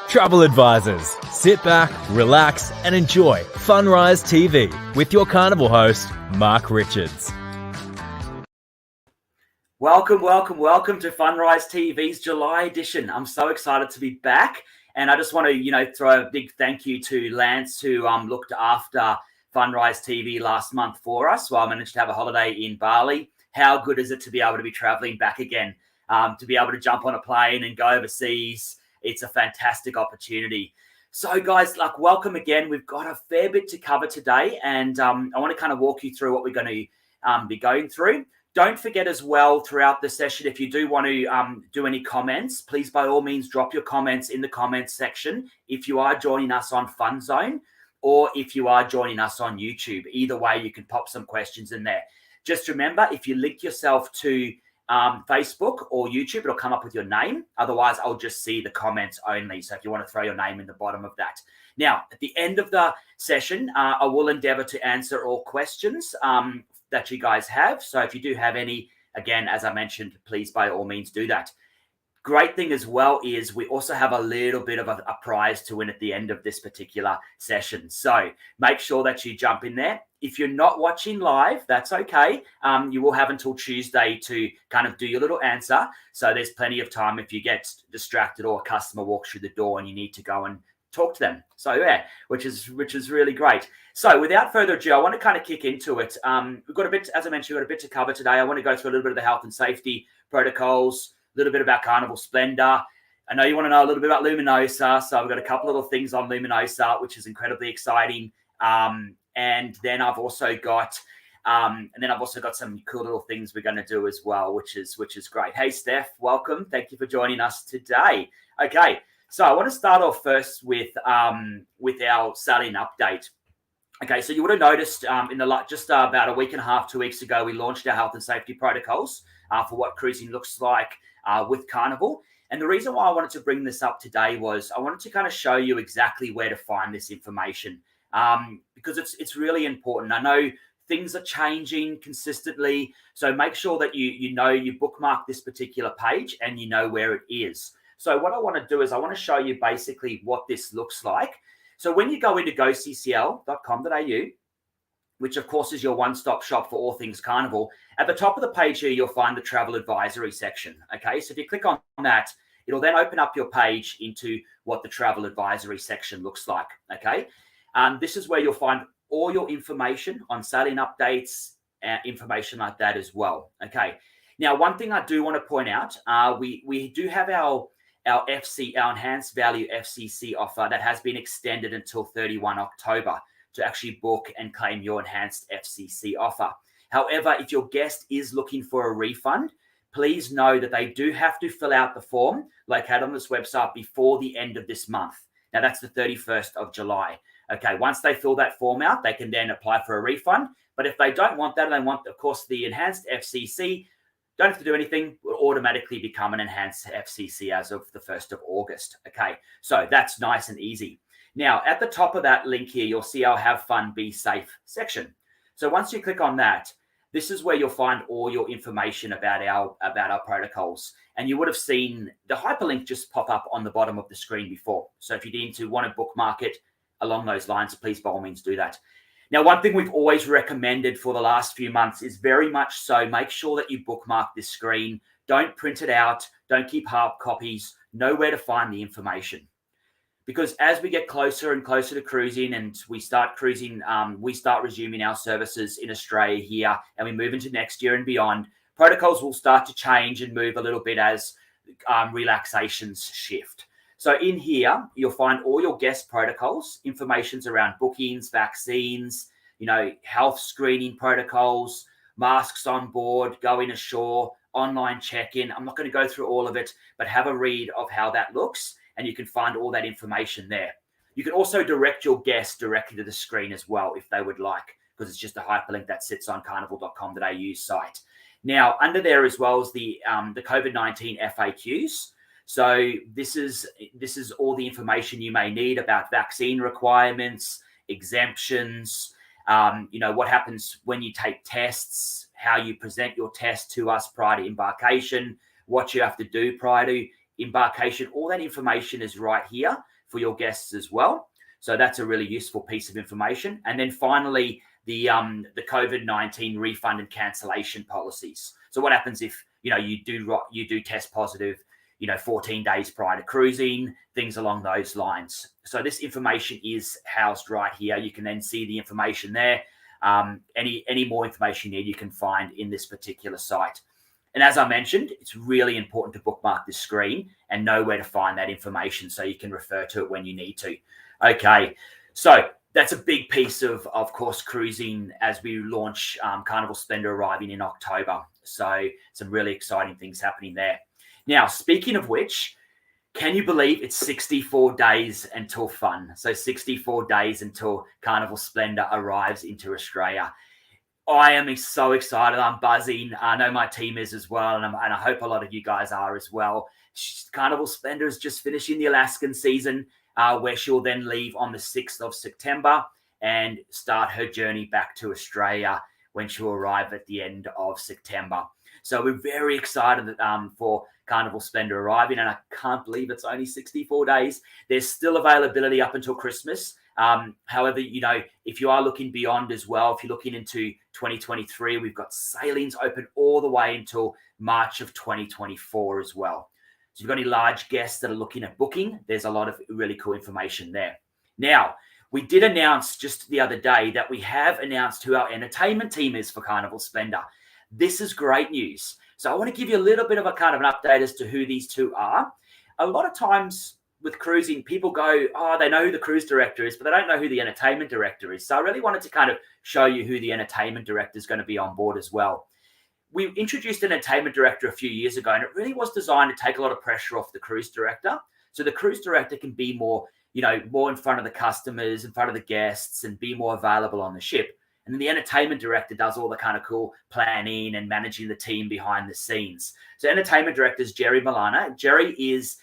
Travel Advisors. Sit back, relax, and enjoy FUNrise TV with your Carnival host, Mark Richards. Welcome to FUNrise TV's July edition. I'm so excited to be back, and I just want to, throw a big thank you to Lance, who looked after FUNrise TV last month for us. Well, I managed to have a holiday in Bali. How good is it to be able to be traveling back again, to be able to jump on a plane and go overseas? It's a fantastic opportunity. So guys, welcome again. We've got a fair bit to cover today, and I want to kind of walk you through what we're going to be going through. Don't forget as well throughout the session, if you do want to do any comments, please by all means drop your comments in the comments section if you are joining us on FunZone or if you are joining us on YouTube. Either way, you can pop some questions in there. Just remember, if you link yourself to Facebook or YouTube, it'll come up with your name. Otherwise, I'll just see the comments only. So if you want to throw your name in the bottom of that. Now, at the end of the session, I will endeavor to answer all questions that you guys have. So if you do have any, again, as I mentioned, please by all means do that. Great thing as well is we also have a little bit of a prize to win at the end of this particular session. So make sure that you jump in there. If you're not watching live, that's okay. You will have until Tuesday to kind of do your little answer. So there's plenty of time if you get distracted or a customer walks through the door and you need to go and talk to them. So yeah, which is really great. So without further ado, I want to kind of kick into it. We've got a bit, as I mentioned, we've got a bit to cover today. I want to go through a little bit of the health and safety protocols, a little bit about Carnival Splendor. I know you want to know a little bit about Luminosa, so I've got a couple of little things on Luminosa, which is incredibly exciting. And then I've also got some cool little things we're going to do as well, which is great. Hey, Steph, welcome. Thank you for joining us today. Okay, so I want to start off first with our sailing update. Okay, so you would have noticed just about a week and a half, 2 weeks ago, we launched our health and safety protocols for what cruising looks like with Carnival. And the reason why I wanted to bring this up today was I wanted to kind of show you exactly where to find this information because it's really important. I know things are changing consistently, so make sure that you bookmark this particular page and you know where it is. So what I want to do is I want to show you basically what this looks like. So when you go into goccl.com.au, which of course is your one-stop shop for all things Carnival, at the top of the page here, you'll find the travel advisory section. Okay, so if you click on that, it'll then open up your page into what the travel advisory section looks like. Okay, this is where you'll find all your information on sailing updates, information like that as well. Okay, now one thing I do want to point out, we do have our enhanced value FCC offer that has been extended until 31 October to actually book and claim your enhanced FCC offer. However, if your guest is looking for a refund, please know that they do have to fill out the form located on this website before the end of this month. Now, that's the 31st of July. Okay, once they fill that form out, they can then apply for a refund. But if they don't want that, and they want, of course, the enhanced FCC, don't have to do anything, will automatically become an enhanced FCC as of the 1st of August. Okay, so that's nice and easy. Now, at the top of that link here, you'll see our Have Fun, Be Safe section. So once you click on that, this is where you'll find all your information about our protocols. And you would have seen the hyperlink just pop up on the bottom of the screen before. So if you need to want to bookmark it along those lines, please by all means do that. Now, one thing we've always recommended for the last few months is very much so make sure that you bookmark this screen. Don't print it out. Don't keep hard copies. Know where to find the information. Because as we get closer and closer to cruising and we start cruising, we start resuming our services in Australia here and we move into next year and beyond, protocols will start to change and move a little bit as relaxations shift. So in here, you'll find all your guest protocols, information's around bookings, vaccines, health screening protocols, masks on board, going ashore, online check-in. I'm not going to go through all of it, but have a read of how that looks, and you can find all that information there. You can also direct your guests directly to the screen as well if they would like, because it's just a hyperlink that sits on carnival.com.au site. Now, under there as well as the COVID-19 FAQs. So this is all the information you may need about vaccine requirements, exemptions, what happens when you take tests, how you present your test to us prior to embarkation, what you have to do prior to embarkation, all that information is right here for your guests as well. So that's a really useful piece of information. And then finally, the COVID-19 refund and cancellation policies. So what happens if you do test positive, 14 days prior to cruising, things along those lines. So this information is housed right here. You can then see the information there. Any more information you need, you can find in this particular site. And as I mentioned, it's really important to bookmark this screen and know where to find that information so you can refer to it when you need to. Okay, so that's a big piece of course, cruising as we launch Carnival Splendor arriving in October. So some really exciting things happening there. Now, speaking of which, can you believe it's 64 days until fun? So 64 days until Carnival Splendor arrives into Australia. I am so excited. I'm buzzing. I know my team is as well, and I hope a lot of you guys are as well. Carnival Splendor is just finishing the Alaskan season, where she'll then leave on the 6th of September and start her journey back to Australia when she'll arrive at the end of September. So we're very excited for Carnival Splendor arriving, and I can't believe it's only 64 days. There's still availability up until Christmas. However, if you are looking beyond as well, if you're looking into 2023, we've got sailings open all the way until March of 2024 as well. So if you've got any large guests that are looking at booking, there's a lot of really cool information there. Now, we did announce just the other day that we have announced who our entertainment team is for Carnival Splendor. This is great news. So I want to give you a little bit of a kind of an update as to who these two are. A lot of times with cruising, people go, they know who the cruise director is, but they don't know who the entertainment director is. So I really wanted to kind of show you who the entertainment director is going to be on board as well. We introduced an entertainment director a few years ago, and it really was designed to take a lot of pressure off the cruise director. So the cruise director can be more, more in front of the customers, in front of the guests, and be more available on the ship. And then the entertainment director does all the kind of cool planning and managing the team behind the scenes. So entertainment director is Jerry Milana. Jerry is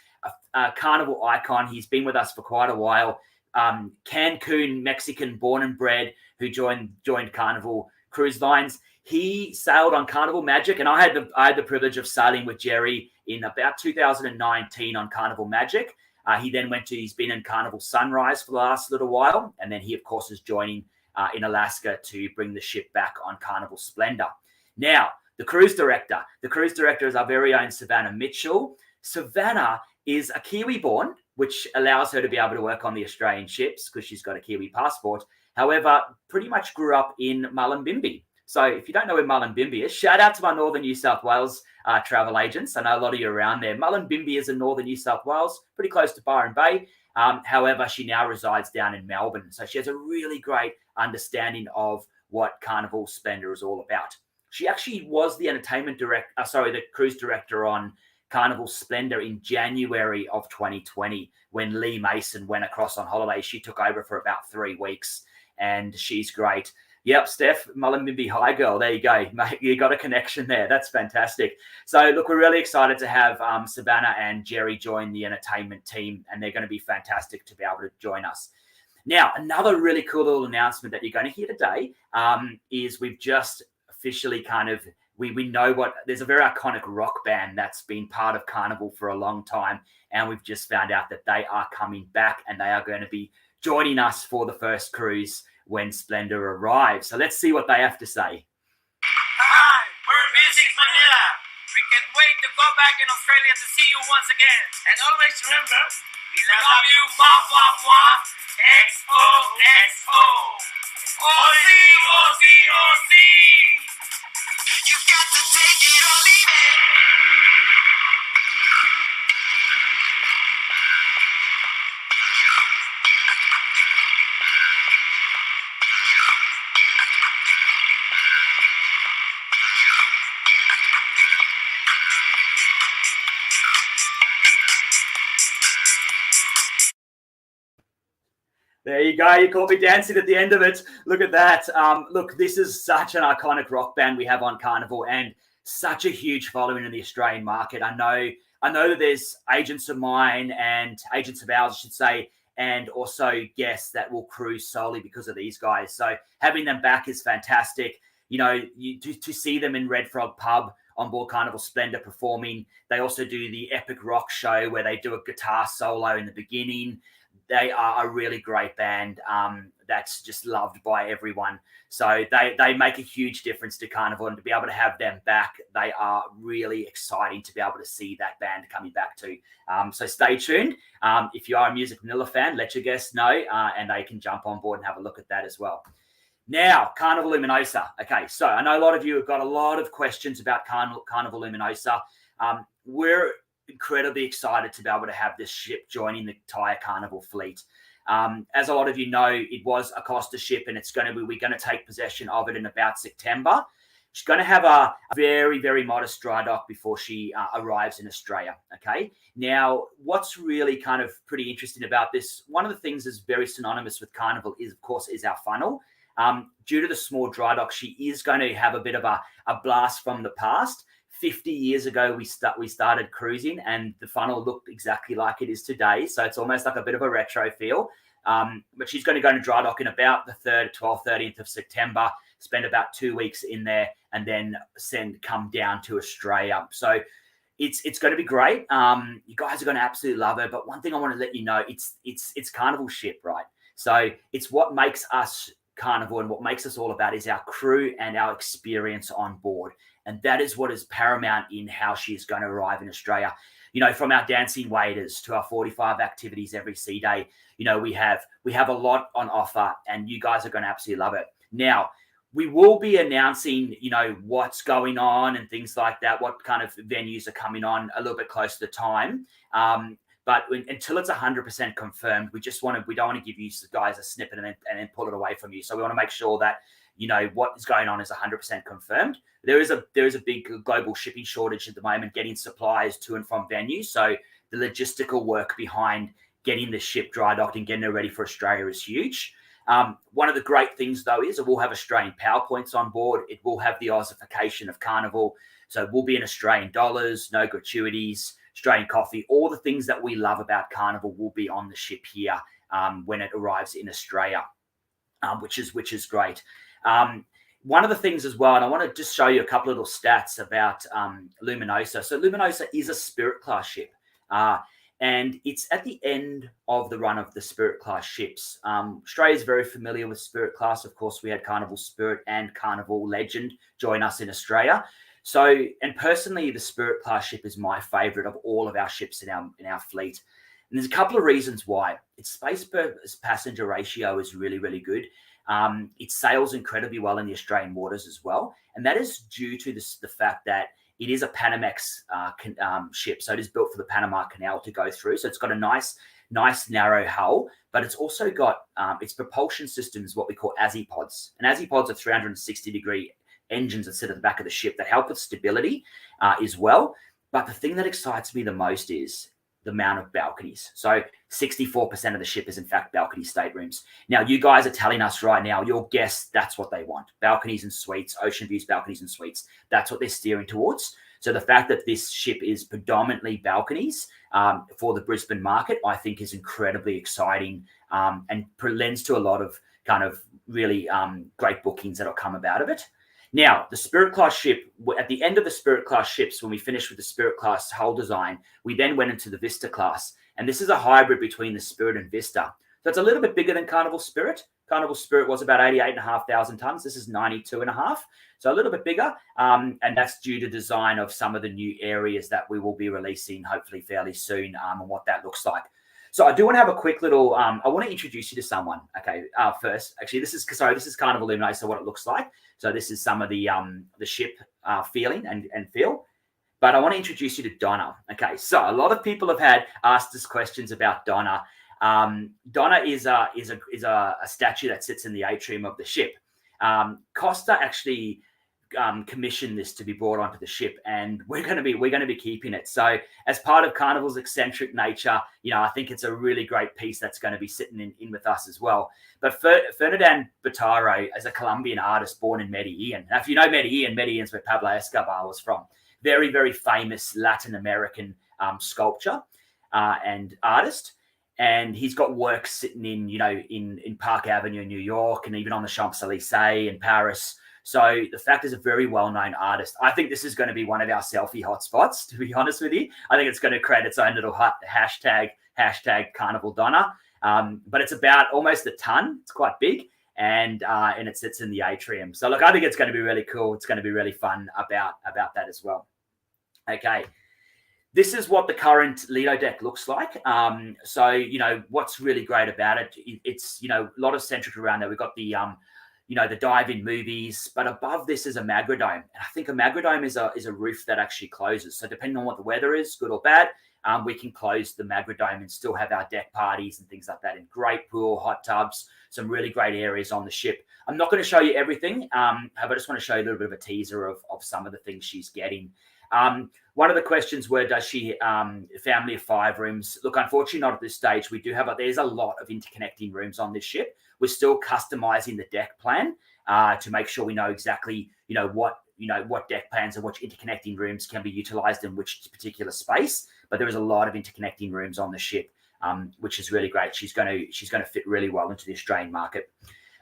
a Carnival icon. He's been with us for quite a while. Cancun Mexican born and bred, who joined Carnival Cruise Lines. He sailed on Carnival Magic, and I had the privilege of sailing with Jerry in about 2019 on Carnival Magic. He's been in Carnival FUNrise for the last little while, and then he, of course, is joining in Alaska to bring the ship back on Carnival Splendor. Now, the cruise director is our very own Savannah Mitchell. Savannah is a Kiwi born, which allows her to be able to work on the Australian ships because she's got a Kiwi passport. However, pretty much grew up in Mullumbimby. So if you don't know where Mullumbimby is, shout out to my Northern New South Wales travel agents. I know a lot of you around there. Mullumbimby is in Northern New South Wales, pretty close to Byron Bay. However, she now resides down in Melbourne. So she has a really great understanding of what Carnival Splendor is all about. She actually was the the cruise director on Carnival Splendor in January of 2020 when Lee Mason went across on holiday. She took over for about 3 weeks, and she's great. Yep, Steph, Mullumbimby High Girl. There you go. You got a connection there. That's fantastic. So, look, we're really excited to have Savannah and Jerry join the entertainment team, and they're going to be fantastic to be able to join us. Now, another really cool little announcement that you're going to hear today is we've just officially we know there's a very iconic rock band that's been part of Carnival for a long time, and we've just found out that they are coming back, and they are going to be joining us for the first cruise when Splendor arrives. So let's see what they have to say. Hi, we're Music Manila. We can't wait to go back in Australia to see you once again. And always remember, we love you, mwah, mwah, mwah, XOXO. Aussie, Aussie, Aussie. You've got to take it or leave it. There you go. You caught me dancing at the end of it. Look at that. Look, this is such an iconic rock band we have on Carnival, and such a huge following in the Australian market. I know that there's agents of mine and agents of ours, I should say, and also guests that will cruise solely because of these guys. So having them back is fantastic. To see them in Red Frog Pub on board Carnival Splendor performing. They also do the Epic Rock Show where they do a guitar solo in the beginning. They are a really great band that's just loved by everyone. So they make a huge difference to Carnival, and to be able to have them back, they are really exciting to be able to see that band coming back to. So stay tuned. If you are a Music Manila fan, let your guests know, and they can jump on board and have a look at that as well. Now, Carnival Luminosa. Okay, so I know a lot of you have got a lot of questions about Carnival Luminosa. We're incredibly excited to be able to have this ship joining the entire Carnival fleet. As a lot of you know, it was a Costa ship, and we're going to take possession of it in about September. She's going to have a very, very modest dry dock before she arrives in Australia. Okay. Now, what's really kind of pretty interesting about this, one of the things that's very synonymous with Carnival is, of course, is our funnel. Due to the small dry dock, she is going to have a bit of a blast from the past. 50 years ago, we started cruising, and the funnel looked exactly like it is today. So it's almost like a bit of a retro feel. But she's going to go to dry dock in about the 3rd, 12th, 13th of September, spend about 2 weeks in there, and then come down to Australia. So it's going to be great. You guys are going to absolutely love her. But one thing I want to let you know, it's Carnival ship, right? So it's what makes us Carnival, and what makes us all about is our crew and our experience on board. And that is what is paramount in how she is going to arrive in Australia. You know, from our dancing waiters to our 45 activities every sea day, you know, we have a lot on offer, and you guys are going to absolutely love it. Now, we will be announcing, you know, what's going on and things like that, what kind of venues are coming on a little bit close to the time. But until it's 100% confirmed, we don't want to give you guys a snippet and then pull it away from you. So we want to make sure that, you know, what is going on is 100% confirmed. There is a big global shipping shortage at the moment, getting supplies to and from venues. So the logistical work behind getting the ship dry docked and getting it ready for Australia is huge. One of the great things, though, is it will have Australian PowerPoints on board. It will have the Aussification of Carnival. So it will be in Australian dollars, no gratuities, Australian coffee. All the things that we love about Carnival will be on the ship here when it arrives in Australia, which is great. One of the things as well, and I want to just show you a couple of little stats about Luminosa. So Luminosa is a Spirit class ship, and it's at the end of the run of the Spirit class ships. Australia is very familiar with Spirit class. Of course, we had Carnival Spirit and Carnival Legend join us in Australia. So, and personally, the Spirit class ship is my favorite of all of our ships in our fleet. And there's a couple of reasons why. Its space per passenger ratio is really, really good. It sails incredibly well in the Australian waters as well. And that is due to the fact that it is a Panamax ship. So it is built for the Panama Canal to go through. So it's got a nice narrow hull, but it's also got its propulsion system is what we call AZI-pods. And AZI-pods are 360-degree engines that sit at the back of the ship that help with stability as well. But the thing that excites me the most is the amount of balconies. So 64% of the ship is in fact balcony staterooms. Now, you guys are telling us right now, your guests, that's what they want. Balconies and suites, ocean views, balconies and suites. That's what they're steering towards. So the fact that this ship is predominantly balconies for the Brisbane market, I think is incredibly exciting and lends to a lot of kind of really great bookings that'll come about of it. Now, the Spirit class ship, at the end of the Spirit class ships, when we finished with the Spirit class hull design, we then went into the Vista class. And this is a hybrid between the Spirit and Vista. So it's a little bit bigger than Carnival Spirit. Carnival Spirit was about 88,500 tons. This is 92.5. So a little bit bigger. And that's due to design of some of the new areas that we will be releasing hopefully fairly soon and what that looks like. So I do want to have a quick little, I want to introduce you to someone. Okay, first, actually, this is Carnival Luminosa, what it looks like. So this is some of the ship feeling and feel. But I want to introduce you to Donna. Okay, so a lot of people have asked us questions about Donna. Donna is a statue that sits in the atrium of the ship. Costa actually commissioned this to be brought onto the ship, and we're going to be keeping it. So as part of Carnival's eccentric nature, you know, I think it's a really great piece that's going to be sitting in with us as well. But Fernandán Botaro is a Colombian artist born in Medellin. Now, if you know Medellin's where Pablo Escobar was from. Very, very famous Latin American sculptor and artist. And he's got work sitting in Park Avenue in New York, and even on the Champs-Élysées in Paris. So the fact is a very well-known artist. I think this is going to be one of our selfie hotspots, to be honest with you. I think it's going to create its own little hashtag Carnival Donna. But it's about almost a ton. It's quite big. And it sits in the atrium. So look, I think it's going to be really cool. It's going to be really fun about that as well. Okay. This is what the current Lido deck looks like. So, you know, what's really great about it, it's, you know, a lot of centric around there. We've got the, you know, the dive-in movies, but above this is a magrodome. And I think a magrodome is a roof that actually closes. So depending on what the weather is, good or bad, we can close the magrodome and still have our deck parties and things like that. And great pool, hot tubs, some really great areas on the ship. I'm not going to show you everything, but I just want to show you a little bit of a teaser of some of the things she's getting. One of the questions were, does she family of 5 rooms? Look, unfortunately, not at this stage. We do have there's a lot of interconnecting rooms on this ship. We're still customizing the deck plan to make sure we know exactly, what deck plans and which interconnecting rooms can be utilized in which particular space. But there is a lot of interconnecting rooms on the ship, which is really great. She's going to fit really well into the Australian market.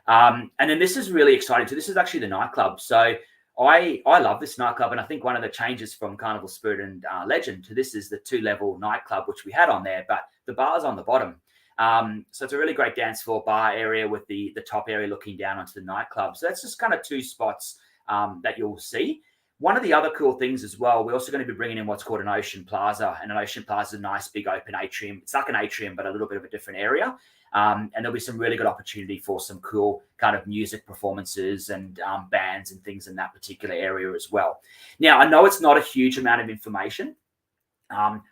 And then this is really exciting. So this is actually the nightclub. So I love this nightclub, and I think one of the changes from Carnival Spirit and Legend to this is the 2-level nightclub, which we had on there, but the bar's on the bottom. So it's a really great dance floor bar area with the top area looking down onto the nightclub. So that's just kind of 2 spots that you'll see. One of the other cool things as well, we're also going to be bringing in what's called an Ocean Plaza. And an Ocean Plaza is a nice big open atrium. It's like an atrium, but a little bit of a different area. And there'll be some really good opportunity for some cool kind of music performances and bands and things in that particular area as well. Now, I know it's not a huge amount of information.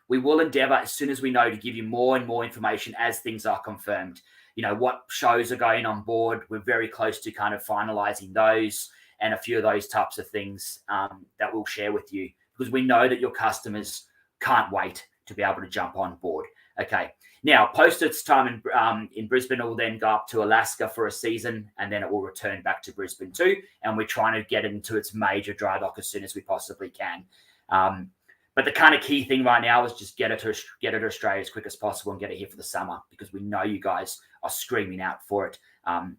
We will endeavor, as soon as we know, to give you more and more information as things are confirmed. What shows are going on board. We're very close to kind of finalizing those and a few of those types of things that we'll share with you, because we know that your customers can't wait to be able to jump on board. Okay. Now, post its time in Brisbane, it will then go up to Alaska for a season, and then it will return back to Brisbane too. And we're trying to get it into its major dry dock as soon as we possibly can. But the kind of key thing right now is just get it to Australia as quick as possible and get it here for the summer, because we know you guys are screaming out for it,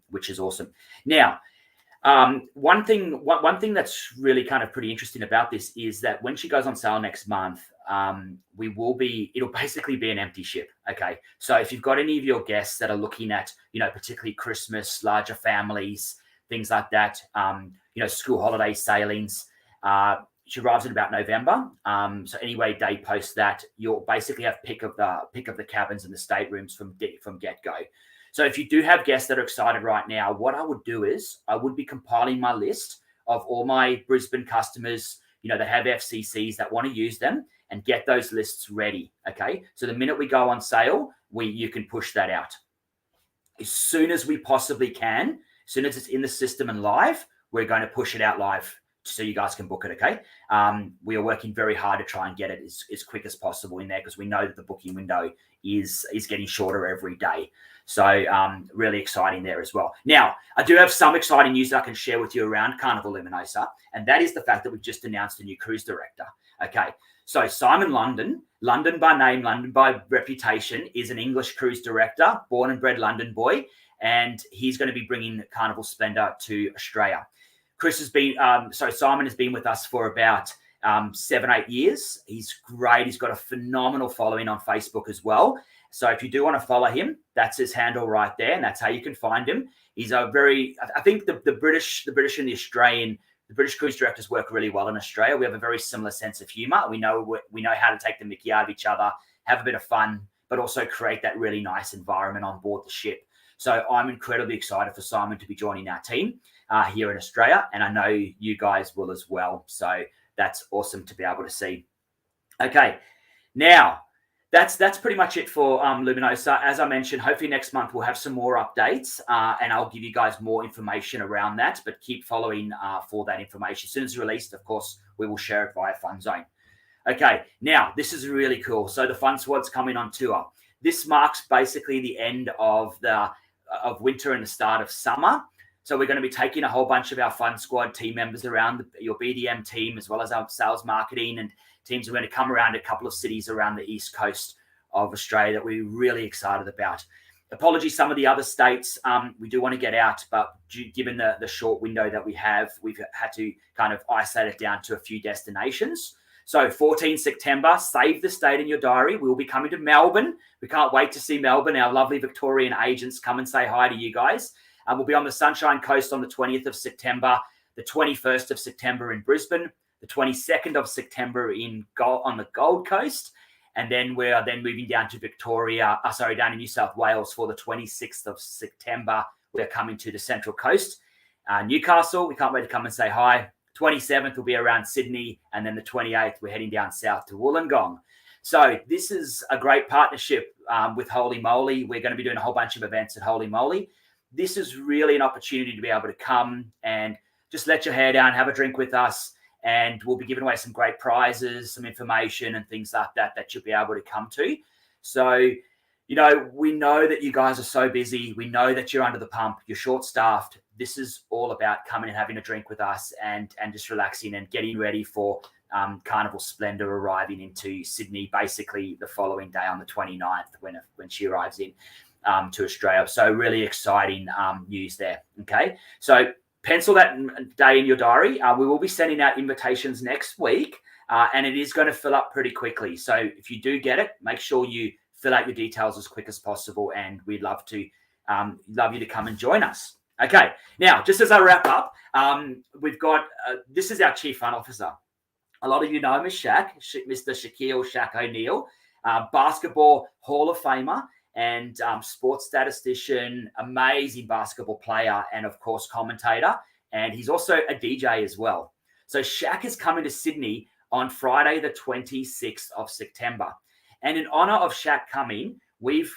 which is awesome. Now, one thing that's really kind of pretty interesting about this is that when she goes on sale next month, it'll basically be an empty ship. Okay. So if you've got any of your guests that are looking at, particularly Christmas, larger families, things like that, school holiday sailings, she arrives in about November. So anyway, day post that, you'll basically have pick of the cabins and the staterooms from get-go. So if you do have guests that are excited right now, what I would do is I would be compiling my list of all my Brisbane customers, that have FCCs that want to use them, and get those lists ready. Okay. So the minute we go on sale, you can push that out as soon as we possibly can. As soon as it's in the system and live, we're going to push it out live so you guys can book it. Okay. We are working very hard to try and get it as quick as possible in there, because we know that the booking window is getting shorter every day. So really exciting there as well. Now, I do have some exciting news that I can share with you around Carnival Luminosa, and that is the fact that we've just announced a new cruise director. Okay. So Simon London by name, London by reputation, is an English cruise director, born and bred London boy, and he's going to be bringing Carnival Splendor to Australia. Simon has been with us for about 7-8 years. He's great. He's got a phenomenal following on Facebook as well. So if you do want to follow him, that's his handle right there, and that's how you can find him. He's I think the British and the British cruise directors work really well in Australia. We have a very similar sense of humor. We know how to take the mickey out of each other, have a bit of fun, but also create that really nice environment on board the ship. So I'm incredibly excited for Simon to be joining our team here in Australia, and I know you guys will as well. So that's awesome to be able to see. Okay, now that's pretty much it for Luminosa. As I mentioned, hopefully next month we'll have some more updates, and I'll give you guys more information around that. But keep following for that information. As soon as it's released, of course, we will share it via Fun Zone. Okay, now this is really cool. So the Fun Squad's coming on tour. This marks basically the end of winter and the start of summer. So we're going to be taking a whole bunch of our Fun Squad team members around, your BDM team, as well as our sales marketing and teams are going to come around a couple of cities around the east coast of Australia that we're really excited about. Apologies, some of the other states, we do want to get out, but given the short window that we have, we've had to kind of isolate it down to a few destinations. So 14 September, save the date in your diary. We'll be coming to Melbourne. We can't wait to see Melbourne. Our lovely Victorian agents come and say hi to you guys. We'll be on the Sunshine Coast on the 20th of September, the 21st of September in Brisbane, the 22nd of September on the Gold Coast. And then we're then moving down to down in New South Wales for the 26th of September. We're coming to the Central Coast. Newcastle, we can't wait to come and say hi. 27th will be around Sydney. And then the 28th, we're heading down south to Wollongong. So this is a great partnership with Holy Moly. We're going to be doing a whole bunch of events at Holy Moly. This is really an opportunity to be able to come and just let your hair down, have a drink with us. And we'll be giving away some great prizes, some information and things like that you'll be able to come to. So, we know that you guys are so busy. We know that you're under the pump. You're short-staffed. This is all about coming and having a drink with us and just relaxing and getting ready for Carnival Splendor arriving into Sydney, basically the following day on the 29th when she arrives in to Australia. So really exciting news there. Okay, so pencil that day in your diary. We will be sending out invitations next week, and it is going to fill up pretty quickly. So if you do get it, make sure you fill out your details as quick as possible, and we'd love you to come and join us. Okay, now just as I wrap up, we've got this is our Chief Fun Officer. A lot of you know him as Shaq, Mr. Shaquille Shaq O'Neal, basketball Hall of Famer and sports statistician, amazing basketball player, and of course commentator. And he's also a DJ as well. So Shaq is coming to Sydney on Friday, the 26th of September. And in honor of Shaq coming,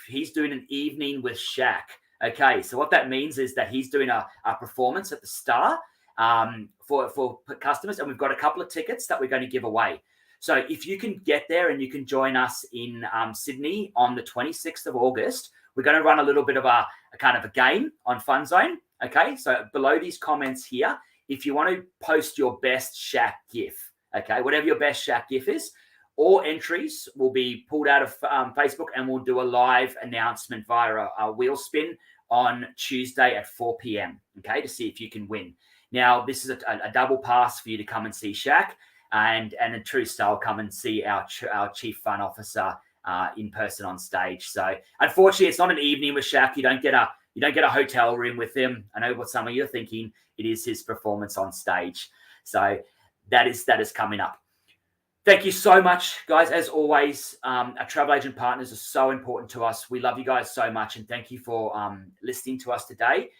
he's doing an evening with Shaq. Okay, so what that means is that he's doing a performance at the Star for customers, and we've got a couple of tickets that we're going to give away. So if you can get there and you can join us in Sydney on the 26th of August, we're going to run a little bit of a kind of a game on Fun Zone. Okay, so below these comments here, if you want to post your best Shaq GIF, okay, whatever your best Shaq GIF is, all entries will be pulled out of Facebook, and we'll do a live announcement via a wheel spin on Tuesday at 4 p.m. Okay, to see if you can win. Now, this is a double pass for you to come and see Shaq. And in true style, come and see our Chief Fun Officer in person on stage. So unfortunately, it's not an evening with Shaq. You don't get a hotel room with him. I know what some of you are thinking. It is his performance on stage. So that is coming up. Thank you so much, guys. As always, our travel agent partners are so important to us. We love you guys so much, and thank you for listening to us today.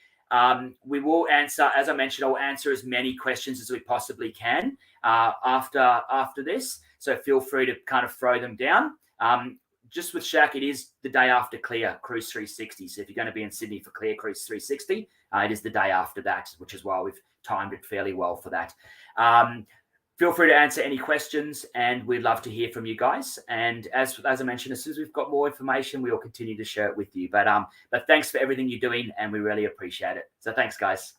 We will answer, as I mentioned, I'll answer as many questions as we possibly can after this. So feel free to kind of throw them down. Just with Shaq, it is the day after Clear Cruise 360. So if you're going to be in Sydney for Clear Cruise 360, it is the day after that, which is why we've timed it fairly well for that. Feel free to answer any questions, and we'd love to hear from you guys. And as I mentioned, as soon as we've got more information, we will continue to share it with you. But thanks for everything you're doing, and we really appreciate it. So thanks, guys.